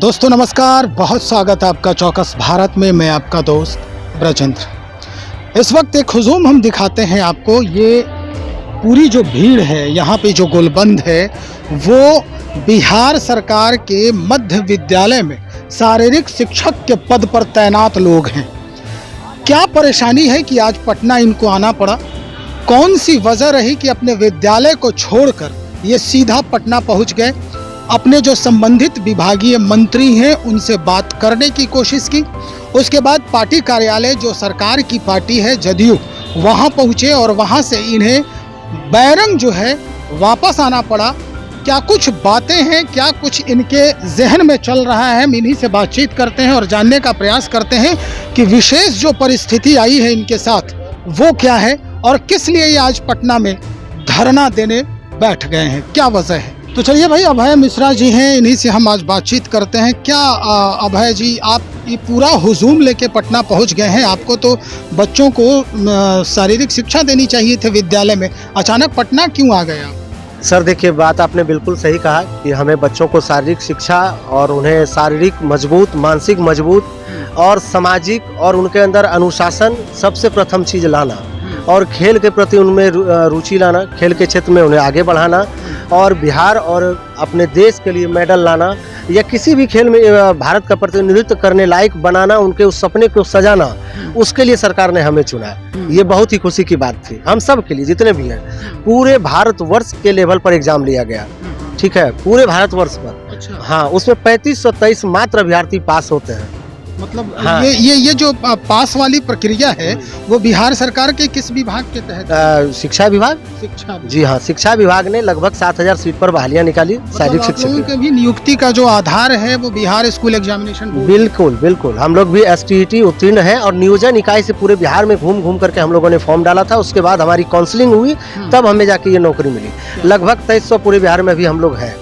दोस्तों नमस्कार, बहुत स्वागत है आपका चौकस भारत में। मैं आपका दोस्त ब्रजेंद्र। इस वक्त एक हुजूम हम दिखाते हैं आपको। ये पूरी जो भीड़ है यहाँ पे, जो गोलबंद है, वो बिहार सरकार के मध्य विद्यालय में शारीरिक शिक्षक के पद पर तैनात लोग हैं। क्या परेशानी है कि आज पटना इनको आना पड़ा? कौन सी वजह रही कि अपने विद्यालय को छोड़कर ये सीधा पटना पहुँच गए? अपने जो संबंधित विभागीय मंत्री हैं उनसे बात करने की कोशिश की। उसके बाद पार्टी कार्यालय, जो सरकार की पार्टी है जदयू, वहां पहुंचे और वहां से इन्हें बैरंग जो है वापस आना पड़ा। क्या कुछ बातें हैं, क्या कुछ इनके जहन में चल रहा है, हम इन्हीं से बातचीत करते हैं और जानने का प्रयास करते हैं कि विशेष जो परिस्थिति आई है इनके साथ वो क्या है और किस लिए ये आज पटना में धरना देने बैठ गए हैं, क्या वजह है। तो चलिए भाई, अभय मिश्रा जी हैं, इन्हीं से हम आज बातचीत करते हैं। क्या अभय जी, आप ये पूरा हुजूम लेके पटना पहुंच गए हैं? आपको तो बच्चों को शारीरिक शिक्षा देनी चाहिए थे विद्यालय में, अचानक पटना क्यों आ गए आप? सर देखिए, बात आपने बिल्कुल सही कहा कि हमें बच्चों को शारीरिक शिक्षा और उन्हें शारीरिक मजबूत, मानसिक मजबूत और सामाजिक और उनके अंदर अनुशासन सबसे प्रथम चीज़ लाना और खेल के प्रति उनमें रुचि लाना, खेल के क्षेत्र में उन्हें आगे बढ़ाना और बिहार और अपने देश के लिए मेडल लाना या किसी भी खेल में भारत का प्रतिनिधित्व करने लायक बनाना, उनके उस सपने को सजाना, उसके लिए सरकार ने हमें चुना। ये बहुत ही खुशी की बात थी हम सब के लिए, जितने भी हैं। पूरे भारतवर्ष के लेवल पर एग्जाम लिया गया, ठीक है, पूरे भारतवर्ष पर। अच्छा। हाँ, उसमें 3523 मात्र अभ्यर्थी पास होते हैं। मतलब हाँ। ये जो पास वाली प्रक्रिया है वो बिहार सरकार के किस विभाग के तहत? शिक्षा विभाग। शिक्षा। जी हाँ, शिक्षा विभाग ने लगभग 7000 सीट पर बहालियां निकाली शारीरिक शिक्षा की। के भी नियुक्ति का जो आधार है वो बिहार स्कूल एग्जामिनेशन बोर्ड। बिल्कुल बिल्कुल, हम लोग भी STET उत्तीर्ण है और नियोजन इकाई से पूरे बिहार में घूम घूम करके हम लोगों ने फॉर्म डाला था। उसके बाद हमारी काउंसलिंग हुई, तब हमें जाके ये नौकरी मिली। लगभग 2300 पूरे बिहार में भी हम लोग हैं।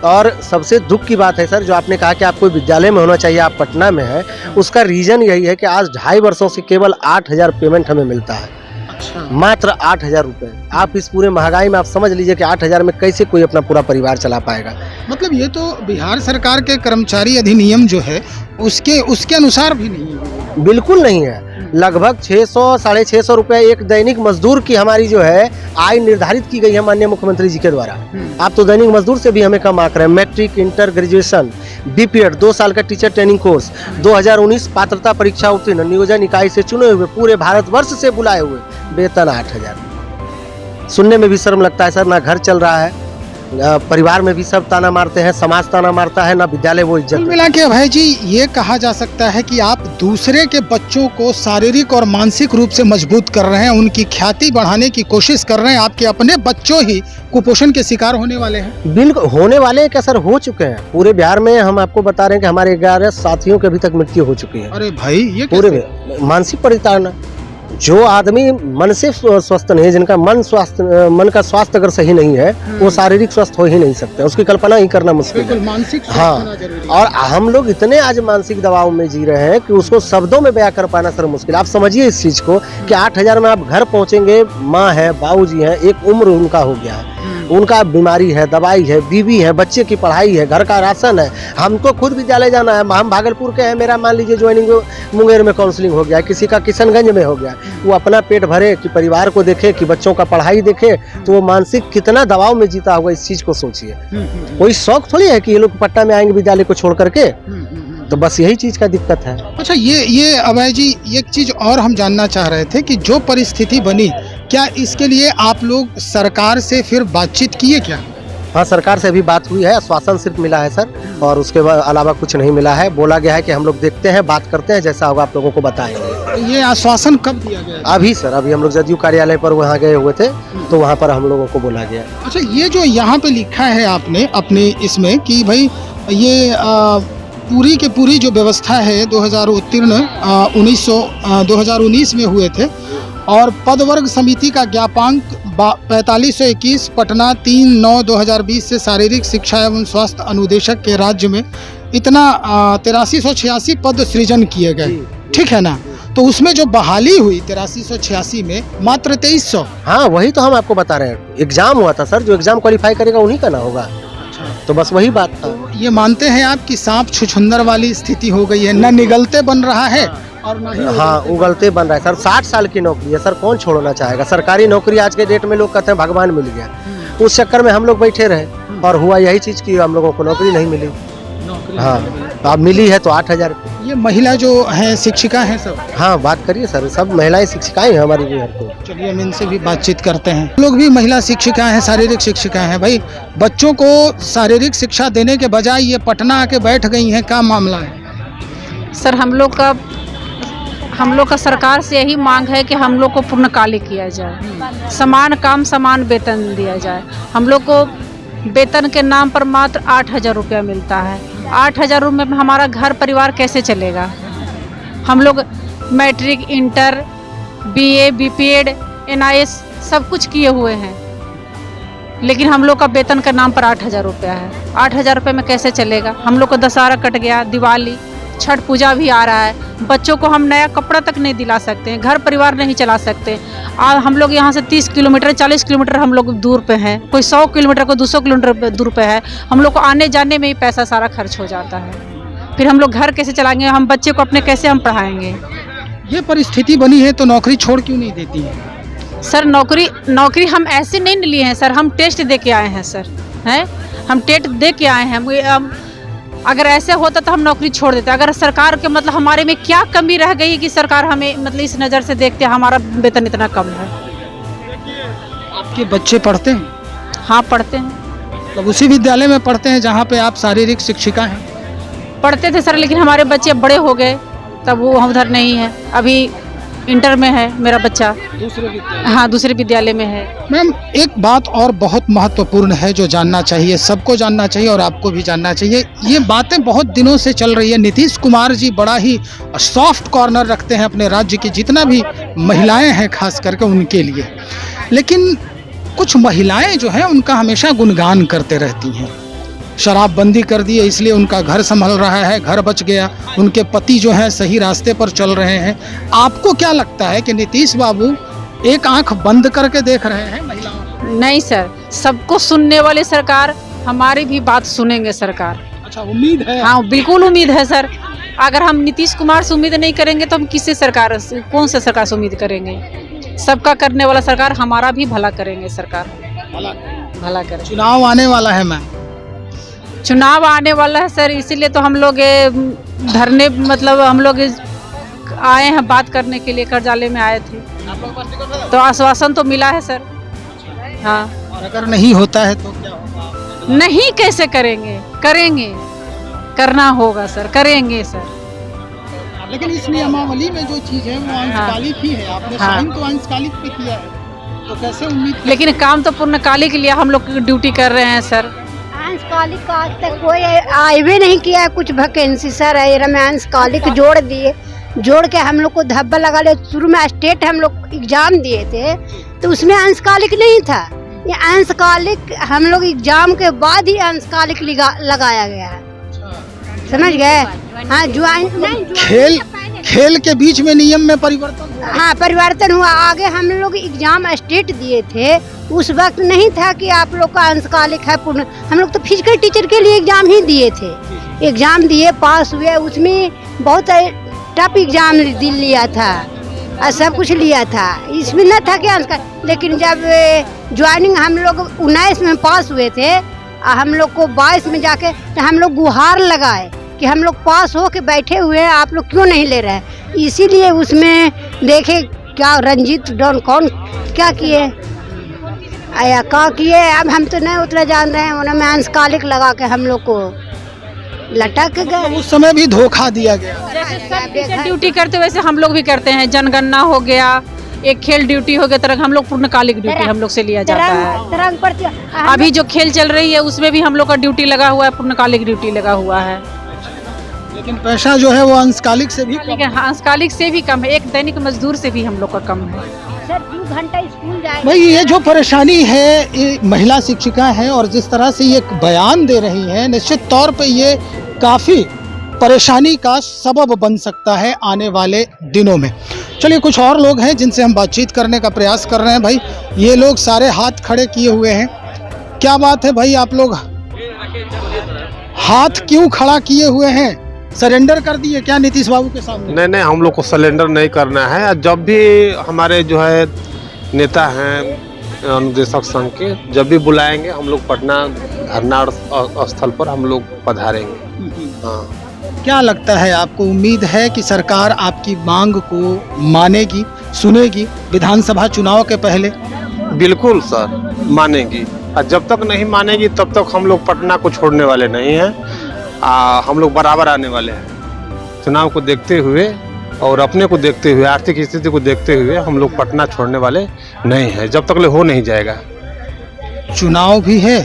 और सबसे दुख की बात है सर, जो आपने कहा कि आपको विद्यालय में होना चाहिए, आप पटना में है, उसका रीजन यही है कि आज 2.5 वर्षों से केवल 8000 पेमेंट हमें मिलता है। अच्छा। मात्र 8000 रुपये। आप इस पूरे महंगाई में आप समझ लीजिए कि 8000 में कैसे कोई अपना पूरा परिवार चला पाएगा। मतलब ये तो बिहार सरकार के कर्मचारी अधिनियम जो है उसके अनुसार भी नहीं है। बिल्कुल नहीं है। लगभग 600 साढ़े 600 रुपये एक दैनिक मजदूर की हमारी जो है आय निर्धारित की गई है माननीय मुख्यमंत्री जी के द्वारा। आप तो दैनिक मजदूर से भी हमें कम आंक रहे हैं। मैट्रिक, इंटर, ग्रेजुएशन, BPED 2 साल का टीचर ट्रेनिंग कोर्स, 2019 पात्रता परीक्षा उत्तीर्ण, नियोजन इकाई से चुने हुए, पूरे भारतवर्ष से बुलाए हुए, वेतन 8000। सुनने में भी शर्म लगता है सर। ना घर चल रहा है, परिवार में भी सब ताना मारते हैं, समाज ताना मारता है, ना विद्यालय वो इज्जत। मिला के भाई जी, ये कहा जा सकता है कि आप दूसरे के बच्चों को शारीरिक और मानसिक रूप से मजबूत कर रहे हैं, उनकी ख्याति बढ़ाने की कोशिश कर रहे हैं। आपके अपने बच्चों ही कुपोषण के शिकार होने वाले हैं। बिल्कुल होने वाले हैं क्या सर? हो चुके हैं पूरे बिहार में। हम आपको बता रहे हैं कि हमारे 11 साथियों की अभी तक मृत्यु हो चुकी है। अरे भाई, ये पूरे मानसिक परिताड़ना। जो आदमी मन से स्वस्थ नहीं है, जिनका मन का स्वास्थ्य अगर सही नहीं है, वो शारीरिक स्वस्थ हो ही नहीं सकते। उसकी कल्पना ही करना मुश्किल है। मानसिक हाँ, और हम लोग इतने आज मानसिक दबाव में जी रहे हैं कि उसको शब्दों में बयां कर पाना सर मुश्किल। आप समझिए इस चीज को कि 8000 में आप घर पहुंचेंगे, माँ है, बाबूजी हैं, एक उम्र उनका हो गया है, उनका बीमारी है, दवाई है, बीवी है, बच्चे की पढ़ाई है, घर का राशन है। हमको खुद विद्यालय जाना है। हम भागलपुर के हैं, मेरा मान लीजिए ज्वाइनिंग मुंगेर में काउंसलिंग हो गया है, किसी का किशनगंज में हो गया। वो अपना पेट भरे कि परिवार को देखे, कि बच्चों का पढ़ाई देखे, तो वो मानसिक कितना दबाव में जीता होगा, इस चीज को सोचिए। कोई शौक थोड़ी है कि ये लोग पटना में आएंगे विद्यालय को छोड़ करके। तो बस यही चीज का दिक्कत है। अच्छा, ये अभय जी, एक चीज और हम जानना चाह रहे थे कि जो परिस्थिति बनी, क्या इसके लिए आप लोग सरकार से फिर बातचीत किए क्या? हाँ, सरकार से भी बात हुई है, आश्वासन सिर्फ मिला है सर, और उसके अलावा कुछ नहीं मिला है। बोला गया है कि हम लोग देखते हैं, बात करते हैं, जैसा होगा आप लोगों को बताएंगे। ये आश्वासन कब दिया गया? अभी सर, अभी हम लोग जदयू कार्यालय पर वहाँ गए हुए थे, तो वहाँ पर हम लोगों को बोला गया। अच्छा, ये जो यहाँ पे लिखा है आपने अपने इसमें कि भाई ये पूरी की पूरी जो व्यवस्था है 2019 में हुए थे और पद वर्ग समिति का ज्ञापांक 4521 पटना 3/9/2020 से शारीरिक शिक्षा एवं स्वास्थ्य अनुदेशक के राज्य में इतना 8386 पद सृजन किए गए, ठीक है ना? तो उसमें जो बहाली हुई 8386 में मात्र 2300। हाँ, वही तो हम आपको बता रहे हैं। एग्जाम हुआ था सर, जो एग्जाम क्वालिफाई करेगा उन्हीं का ना होगा। तो बस वही बात था। ये मानते हैं आप कि सांप छुछुंदर वाली स्थिति हो गई है, न निगलते बन रहा है और न ही हाँ उगलते बन रहा है सर। 60 साल की नौकरी है सर, कौन छोड़ना चाहेगा। सरकारी नौकरी आज के डेट में लोग कहते हैं भगवान मिल गया, उस चक्कर में हम लोग बैठे रहे और हुआ यही चीज की हम लोगों को नौकरी नहीं मिली। हाँ तो अब मिली है तो 8,000। ये महिला जो है शिक्षिका हैं सब? हाँ बात करिए सर, सब महिलाएं शिक्षिकाएं हैं हमारी घर को। चलिए हम इनसे भी बातचीत करते हैं। लोग भी महिला शिक्षिका हैं, शारीरिक शिक्षिका हैं। भाई बच्चों को शारीरिक शिक्षा देने के बजाय ये पटना आके बैठ गई हैं, क्या मामला है? सर हम लोग का सरकार से यही मांग है कि हम लोग को पूर्णकालिक किया जाए, समान काम समान वेतन दिया जाए। हम लोग को वेतन के नाम पर मात्र 8,000 रुपया मिलता है। 8,000 रुपये में हमारा घर परिवार कैसे चलेगा? हम लोग matric, inter, BA, BPEd, NIS सब कुछ किए हुए हैं, लेकिन हम लोग का वेतन के नाम पर 8,000 रुपया है। 8,000 रुपये में कैसे चलेगा? हम लोग को दशहरा कट गया, दिवाली, छठ पूजा भी आ रहा है, बच्चों को हम नया कपड़ा तक नहीं दिला सकते हैं, घर परिवार नहीं चला सकते। हम लोग यहाँ से 30 किलोमीटर 40 किलोमीटर हम लोग दूर पे हैं, कोई 100 किलोमीटर कोई 200 किलोमीटर दूर पे है। हम लोग को आने जाने में ही पैसा सारा खर्च हो जाता है, फिर हम लोग घर कैसे चलाएंगे? हम बच्चे को अपने कैसे हम पढ़ाएंगे? ये परिस्थिति बनी है तो नौकरी छोड़ क्यों नहीं देती है? सर नौकरी हम ऐसे नहीं लिए हैं सर, हम टेस्ट दे के आए हैं सर, हैं हम टेस्ट दे के आए हैं। अगर ऐसे होता तो हम नौकरी छोड़ देते। अगर सरकार के मतलब हमारे में क्या कमी रह गई कि सरकार हमें मतलब इस नज़र से देखते हमारा वेतन इतना कम है। आपके बच्चे पढ़ते हैं? हाँ पढ़ते हैं। मतलब उसी विद्यालय में पढ़ते हैं जहाँ पे आप शारीरिक शिक्षिका हैं? पढ़ते थे सर, लेकिन हमारे बच्चे बड़े हो गए तब वो हम उधर नहीं है। अभी इंटर में है मेरा बच्चा, हाँ दूसरे विद्यालय में है। मैम एक बात और बहुत महत्वपूर्ण है जो जानना चाहिए, सबको जानना चाहिए और आपको भी जानना चाहिए। ये बातें बहुत दिनों से चल रही है। नीतीश कुमार जी बड़ा ही सॉफ्ट कॉर्नर रखते हैं अपने राज्य की जितना भी महिलाएं हैं खास करके उनके लिए, लेकिन कुछ महिलाएं जो हैं उनका हमेशा गुणगान करते रहती हैं। शराबबंदी कर दी है इसलिए उनका घर संभल रहा है, घर बच गया, उनके पति जो हैं सही रास्ते पर चल रहे हैं। आपको क्या लगता है कि नीतीश बाबू एक आंख बंद करके देख रहे हैं महिलाओं को? नहीं सर, सबको सुनने वाली सरकार, हमारी भी बात सुनेंगे सरकार। अच्छा उम्मीद है? हाँ बिल्कुल उम्मीद है सर। अगर हम नीतीश कुमार से उम्मीद नहीं करेंगे तो हम किससे सरकार, कौन से सरकार से उम्मीद करेंगे? सबका करने वाला सरकार, हमारा भी भला करेंगे सरकार, भला करेंगे। चुनाव आने वाला है मैम, चुनाव आने वाला है सर, इसीलिए तो हम लोग धरने मतलब हम लोग आए हैं बात करने के लिए। कर्जालय में आए थे तो आश्वासन तो मिला है सर। हाँ और अगर नहीं होता है तो क्या होगा? नहीं कैसे करेंगे? करेंगे, करना होगा सर, करेंगे सर। लेकिन इस नियमावली में जो चीज है वो अंशकालिक ही है। आपने साइन तो अंशकालिक पे किया है तो कैसे उम्मीद? लेकिन काम तो पूर्णकालिक के लिए हम लोग ड्यूटी कर रहे हैं सर। अंशकालिक का आज तक कोई आए नहीं किया कुछ वैकेंसी सर। में अंशकालिक जोड़ दिए, जोड़ के हम लोग को धब्बा लगा ले। शुरू में स्टेट हम लोग एग्जाम दिए थे तो उसमें अंशकालिक नहीं था। ये अंशकालिक हम लोग एग्जाम के बाद ही अंशकालिक लगाया गया है, समझ गए? हाँ ज्वाइन खेल के बीच में नियम में परिवर्तन, हाँ परिवर्तन हुआ। आगे हम लोग एग्जाम स्टेट दिए थे, उस वक्त नहीं था कि आप लोग का अंशकालिक है पूर्ण। हम लोग तो फिजिकल टीचर के लिए एग्जाम ही दिए थे, एग्जाम दिए, पास हुए। उसमें बहुत टफ एग्जाम लिया था और सब कुछ लिया था, इसमें न था कि अंशकालिक। लेकिन जब ज्वाइनिंग हम लोग 19 में पास हुए थे, हम लोग को 22 में जाके तो हम लोग गुहार लगाए कि हम लोग पास हो के बैठे हुए हैं, आप लोग क्यों नहीं ले रहे हैं? इसीलिए उसमें देखे क्या रंजीत डॉन कौन क्या किए आया क्या किए, अब हम तो नहीं उतना जान रहे हैं। उन्होंने अंशकालिक लगा के हम लोग को लटक गए। उस समय भी धोखा दिया गया। जैसे सब टीचर ड्यूटी करते वैसे हम लोग भी करते हैं। जनगणना हो गया, एक खेल ड्यूटी हो गया, तरह हम लोग पूर्णकालिक ड्यूटी हम लोग से लिया जाता है। अभी जो खेल चल रही है उसमें भी हम लोग का ड्यूटी लगा हुआ है, पूर्णकालिक ड्यूटी लगा हुआ है। लेकिन पैसा जो है वो अंशकालिक से भी लेकिन अंशकालिक से भी कम है, एक दैनिक मजदूर से भी हम लोग का कम है सर। 2 घंटा स्कूल जाए। भाई ये जो परेशानी है ये महिला शिक्षिका है और जिस तरह से ये बयान दे रही है, निश्चित तौर पे ये काफ़ी परेशानी का सबब बन सकता है आने वाले दिनों में। चलिए कुछ और लोग हैं जिनसे हम बातचीत करने का प्रयास कर रहे हैं। भाई ये लोग सारे हाथ खड़े किए हुए हैं, क्या बात है भाई? आप लोग हाथ क्यों खड़ा किए हुए हैं? सरेंडर कर दिए क्या नीतीश बाबू के सामने? नहीं नहीं, हम लोग को सिलेंडर नहीं करना है। जब भी हमारे जो है नेता हैं अनुदेशक संघ के, जब भी बुलाएंगे हम लोग पटना धरना स्थल पर हम लोग पधारेंगे। हाँ। क्या लगता है आपको, उम्मीद है कि सरकार आपकी मांग को मानेगी, सुनेगी विधानसभा चुनाव के पहले? बिल्कुल सर, मानेगी। और जब तक नहीं मानेगी तब तक हम लोग पटना को छोड़ने वाले नहीं हैं। हम लोग बराबर आने वाले हैं। चुनाव को देखते हुए और अपने को देखते हुए, आर्थिक स्थिति को देखते हुए हम लोग पटना छोड़ने वाले नहीं हैं, जब तक ले हो नहीं जाएगा। चुनाव भी है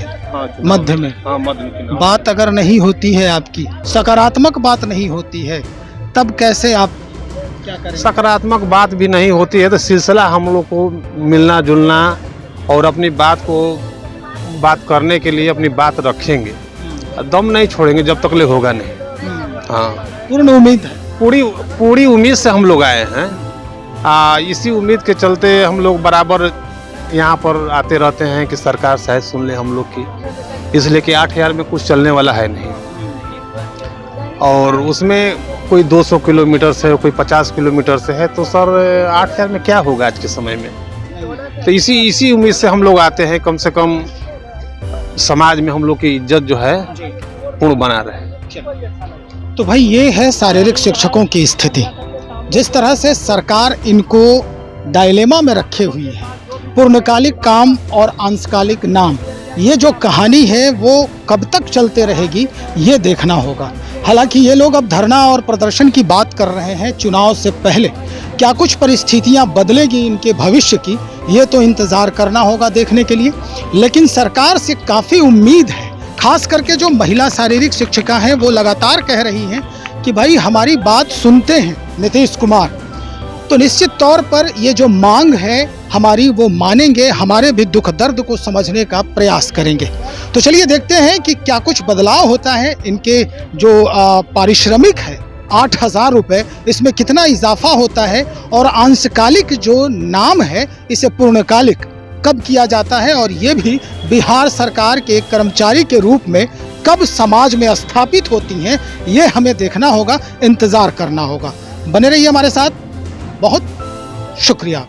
मध्य में। हाँ, मध्य में चुनाव। बात अगर नहीं होती है आपकी, सकारात्मक बात नहीं होती है, तब कैसे आप क्या करें? सकारात्मक बात भी नहीं होती है तो सिलसिला हम लोग को मिलना जुलना और अपनी बात करने के लिए अपनी बात रखेंगे। दम नहीं छोड़ेंगे जब तक ले होगा नहीं। हाँ, पूर्ण उम्मीद है। पूरी उम्मीद से हम लोग आए हैं। इसी उम्मीद के चलते हम लोग बराबर यहाँ पर आते रहते हैं कि सरकार शायद सुन ले हम लोग की, इसलिए कि 8000 में कुछ चलने वाला है नहीं। और उसमें कोई 200 किलोमीटर से, कोई 50 किलोमीटर से है, तो सर 8000 में क्या होगा आज के समय में? तो इसी उम्मीद से हम लोग आते हैं, कम से कम समाज में हम लोग की इज्जत जो है पूर्ण बना रहे। तो भाई ये है शारीरिक शिक्षकों की स्थिति। जिस तरह से सरकार इनको डायलेमा में रखे हुई है, पूर्णकालिक काम और अंशकालिक नाम, ये जो कहानी है वो कब तक चलते रहेगी ये देखना होगा। हालांकि ये लोग अब धरना और प्रदर्शन की बात कर रहे हैं चुनाव से पहले। क्या कुछ परिस्थितियां बदलेगी इनके भविष्य की, ये तो इंतज़ार करना होगा देखने के लिए। लेकिन सरकार से काफ़ी उम्मीद है, खास करके जो महिला शारीरिक शिक्षिका हैं वो लगातार कह रही हैं कि भाई हमारी बात सुनते हैं नीतीश कुमार, तो निश्चित तौर पर ये जो मांग है हमारी वो मानेंगे, हमारे भी दुख दर्द को समझने का प्रयास करेंगे। तो चलिए देखते हैं कि क्या कुछ बदलाव होता है। इनके जो पारिश्रमिक है 8000 रुपये, इसमें कितना इजाफा होता है, और अंशकालिक जो नाम है इसे पूर्णकालिक कब किया जाता है, और ये भी बिहार सरकार के कर्मचारी के रूप में कब समाज में स्थापित होती हैं, ये हमें देखना होगा, इंतज़ार करना होगा। बने रहिए हमारे साथ, बहुत शुक्रिया।